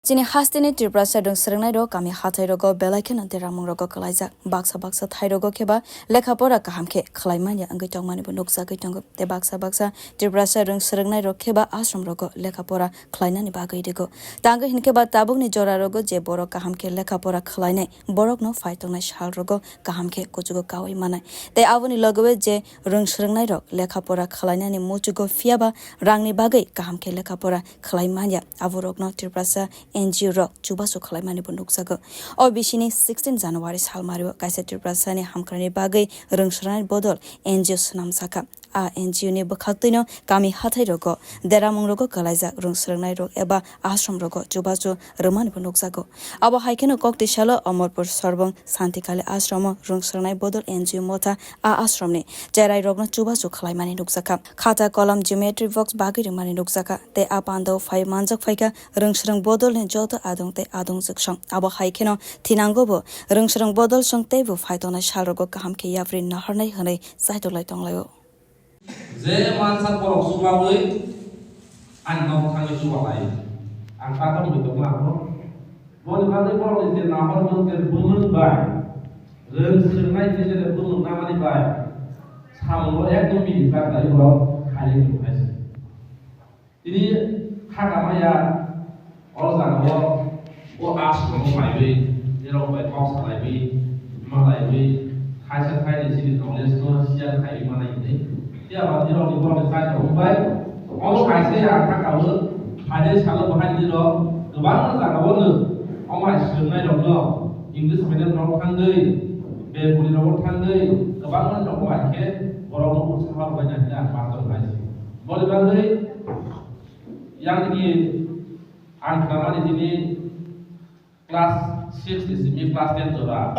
Chini hastini Tripura sadung serengnai ro kami hathai rogo belaikan ante ramung rogo kalaijak baksa thai rogo keba lekhapora kahamke khlaimanya anggai tongmani bu noksa gai tongo te baksa Tripura sadung serengnai ro keba ashram rogo lekhapora khlainani bagai dego tanga hinke ba tabuk ni jora rogo je borok kahamke lekhapora khlainai borok no faitongnai shal rogo kahamke kojugo kawai manai te aboni logowe je rung serengnai ro lekhapora khlainani mochugo fiaba rangni bagai kahamke lekhapora khlaimanya aborok no Tripura NGO rock chubasu khlaimani bu nuksago o bisini 16 January salmario kaisa Tripura ni hamkrani bagai rungsranai bodol NGO sunam saka a NGO ni bakhaktino kami hathai rogo deramung rogo kalaijak rungsranai rog eba ashram rogo chubasu romani bu nuksago abo haikeno kokti shalo Amorpur sorbong santikale ashramo rungsranai bodol NGO mota a ashramni jerai rogno chubasu khlaimani nuksaka khata kolam geometry box bagai rimani nuksaka te apando phai manjak phaika rungsrang bodol joto adong te adong juksang abo haikeno tinangobo rungsrang bodol song tebu phaitona shalrogo kahamke yafri naharnai hanai saitolai tonglayo je mansa porok subawi an nom thangi subalai an patam bi toma ko bon bade porok je nahar mon ke bumun bai ren sirnai je bumun namani bai sambo ekdom bi baktai ro khali tu ais ini hakamaya orang o ashram mai be jero bai box lai be malai be khai ni sini knowledge no sia khai manai ni dia ba jero ni bo khai no bai o khai se ya ka ka wo phade salo bahai ni ro gobang na ka wo ne o mai sunai ro no english medium ro thang dei be puri ro thang dei gobang na ro mai ke borok no usaha ba nya ya pa to khai bole ba dei yang ni ang namanya ini kelas 6 di sini kelas 10 coba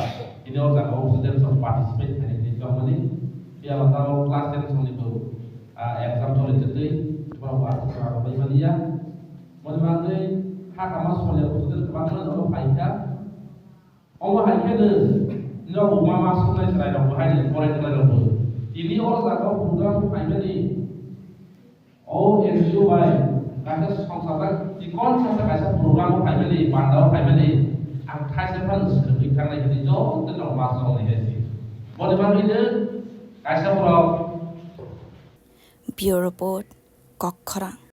ini orang mau student so participate ini company dia tahu kelas 10 so itu exam so itu bahwa apa bagaimana ya bagaimana hak amas soalnya student kebanggaan orang baiknya orang baiknya nih nggak mau masuk nih selain orang baik orang itu ini orang tahu program baiknya nih oh NGO baik kaisa সংস্থাটা di konsen kaisa program family bandar family ang kaisa pan script kan lagi di jo tenok masuk ni hesi boleh bagi kaisa pro Bureau Report Kokkhara